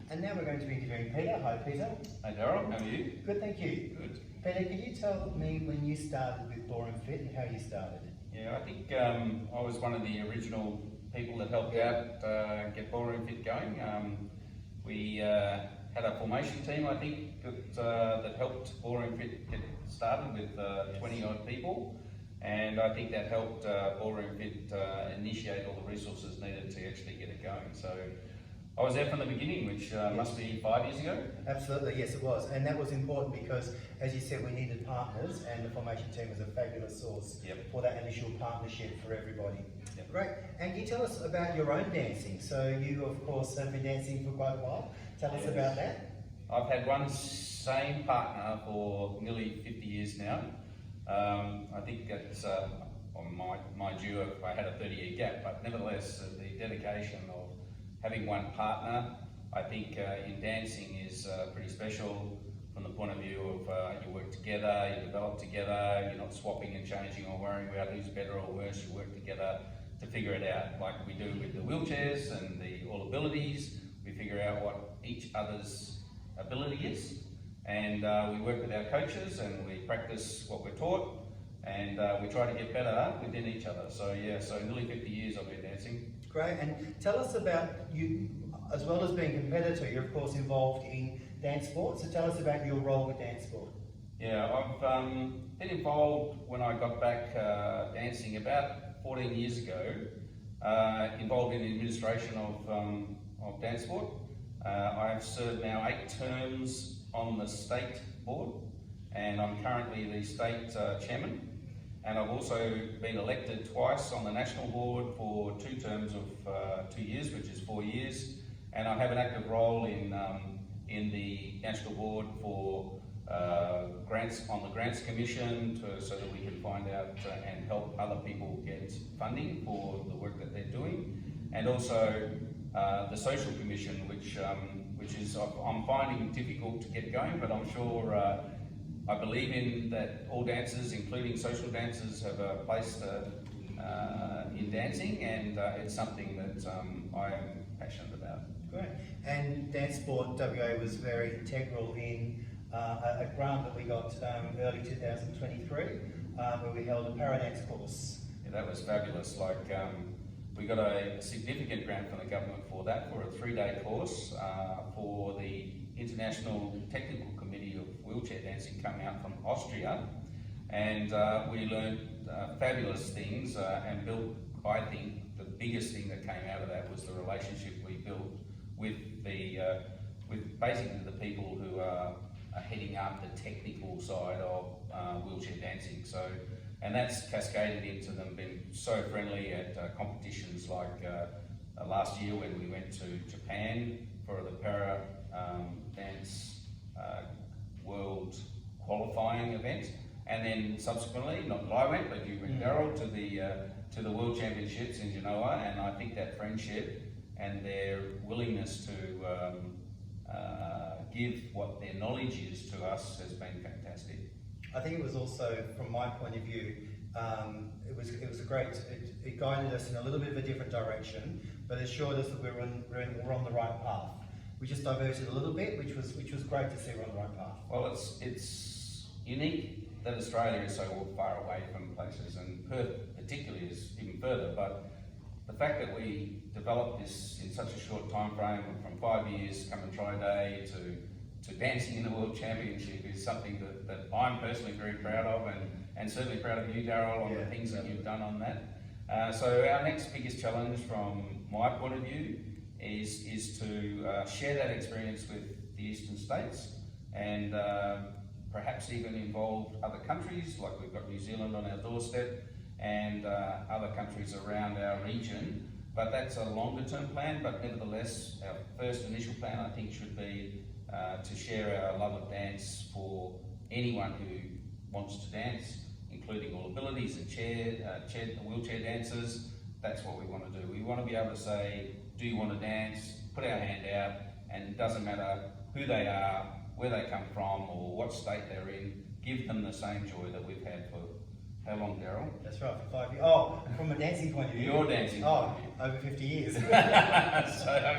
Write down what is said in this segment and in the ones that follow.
And now we're going to be interviewing Peter. Hi, Peter. Hey Daryl, how are you? Good, thank you. Good. Peter, can you tell me when you started with Ballroom Fit and how you started? Yeah, I think I was one of the original people that helped out get Ballroom Fit going. We had a formation team, I think, that helped Ballroom Fit get started with 20 odd people. And I think that helped Ballroom Fit initiate all the resources needed to actually get it going. So I was there from the beginning, which must be 5 years ago. Absolutely, yes it was. And that was important because, as you said, we needed partners, and the formation team was a fabulous source for that initial partnership for everybody. Yep. Great. And can you tell us about your own dancing? So you, of course, have been dancing for quite a while. Tell us about that. I've had one same partner for nearly 50 years now. I think that's on my due. I had a 30-year gap, but nevertheless, the dedication of having one partner, I think in dancing is pretty special from the point of view of you work together, you develop together, you're not swapping and changing or worrying about who's better or worse. You work together to figure it out, like we do with the wheelchairs and the all abilities. We figure out what each other's ability is, and we work with our coaches and we practice what we're taught, and we try to get better within each other. So yeah, so nearly 50 years I've been dancing. Great, and tell us about you, as well as being a competitor, you're of course involved in DanceSport, so tell us about your role with DanceSport. Yeah, I've been involved when I got back dancing about 14 years ago, involved in the administration of DanceSport. I've served now 8 terms on the state board, and I'm currently the state chairman. And I've also been elected twice on the national board for 2 terms of 2 years, which is 4 years. And I have an active role in the national board for grants on the grants commission, so that we can find out and help other people get funding for the work that they're doing. And also the social commission, which is I'm finding difficult to get going, but I'm sure. I believe in that all dancers, including social dancers, have a place in dancing, and it's something that I am passionate about. Great. And DanceSport WA was very integral in a grant that we got early 2023, where we held a paradance course. Yeah, that was fabulous. Like we got a significant grant from the government for that, for a 3-day course for the International Technical Committee of Wheelchair Dancing coming out from Austria, and we learned fabulous things and built, I think, the biggest thing that came out of that was the relationship we built with with basically the people who are heading up the technical side of wheelchair dancing. So, and that's cascaded into them being so friendly at competitions like last year when we went to Japan for the para dance world qualifying event, and then subsequently, not that I went, but you went, Daryl, to the World Championships in Genoa, and I think that friendship and their willingness to give what their knowledge is to us has been fantastic. I think it was also, from my point of view, it was a great. It guided us in a little bit of a different direction, but assured us that we're on the right path. We just diverted a little bit, which was great to see we're on the right path. Well, it's unique that Australia is so far away from places, and Perth particularly is even further. But the fact that we developed this in such a short time frame, from 5 years, come and try day, to dancing in the World Championship, is something that I'm personally very proud of, and certainly proud of you, Daryl, on the things that you've done on that. So our next biggest challenge from my point of view is to share that experience with the eastern states, and perhaps even involve other countries, like we've got New Zealand on our doorstep, and other countries around our region. But that's a longer term plan, but nevertheless our first initial plan, I think, should be to share our love of dance for anyone who wants to dance, including all abilities and wheelchair dancers. That's what we want to do. We want to be able to say, do you want to dance? Put our hand out, and it doesn't matter who they are, where they come from, or what state they're in. Give them the same joy that we've had for how long, Daryl? That's right, for 5 years. Oh, from a dancing point of view. Your dancing point of view. Over 50 years. So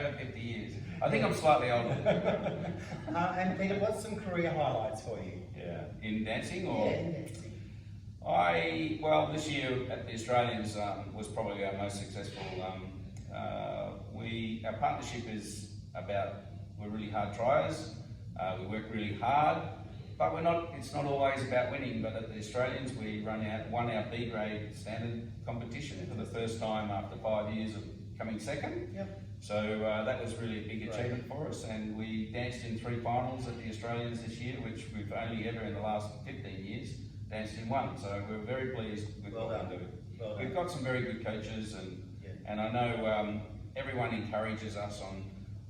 over 50 years. I think I'm slightly older. And Peter, what's some career highlights for you? Yeah. In dancing or? Yeah, in dancing. Well, this year at the Australians was probably our most successful. Our partnership is about, we're really hard tryers, we work really hard, but it's not always about winning. But at the Australians, we won our B grade standard competition for the first time after 5 years of coming second. Yep. So that was really a big achievement for us, and we danced in 3 finals at the Australians this year, which we've only ever in the last 15 years danced in 1. So we're very pleased with what we do. Well done. We've got some very good coaches, and I know everyone encourages us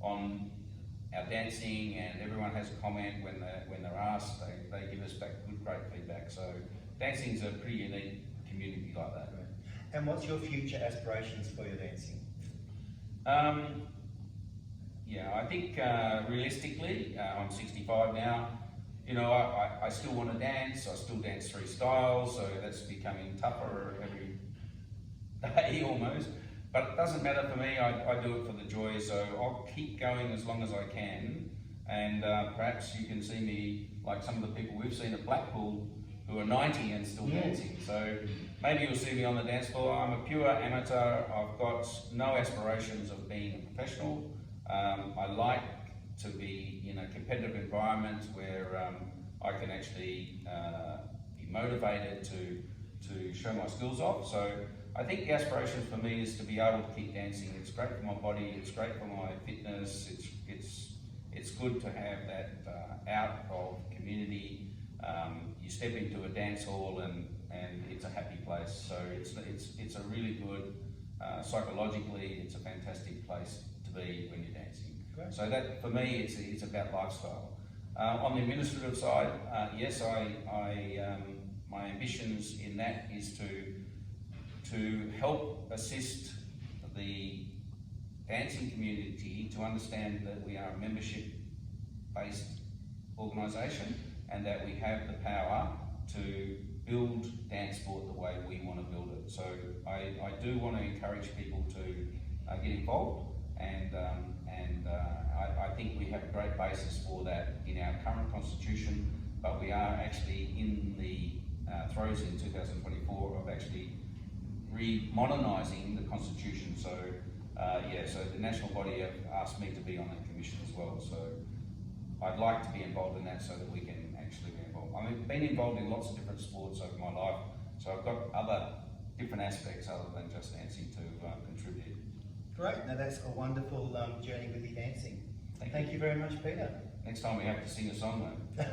on our dancing, and everyone has a comment when they're asked. They give us back great feedback. So dancing's a pretty unique community like that. Right. And what's your future aspirations for your dancing? Yeah, I think realistically, I'm 65 now. You know, I still want to dance. I still dance 3 styles, so that's becoming tougher every day almost. But it doesn't matter for me. I do it for the joy, so I'll keep going as long as I can. And perhaps you can see me like some of the people we've seen at Blackpool who are 90 and still dancing. So maybe you'll see me on the dance floor. I'm a pure amateur. I've got no aspirations of being a professional. I like to be in a competitive environment where I can actually be motivated to show my skills off. So I think the aspiration for me is to be able to keep dancing. It's great for my body, it's great for my fitness, it's good to have that out of community. You step into a dance hall and it's a happy place. So it's a really good, psychologically, it's a fantastic place to be when you're dancing. Great. So that, for me, it's about lifestyle. On the administrative side, yes, my ambitions in that is to help assist the dancing community to understand that we are a membership-based organisation and that we have the power to build DanceSport the way we want to build it. So I do want to encourage people to get involved, and I think we have a great basis for that in our current constitution, but we are actually in the throes in 2024 of actually modernising the constitution. So so the national body have asked me to be on that commission as well. So I'd like to be involved in that so that we can actually be involved. I've been involved in lots of different sports over my life, so I've got other different aspects other than just dancing to contribute. Great. Now that's a wonderful journey with your dancing. Thank you very much, Peter. Next time we have to sing a song though.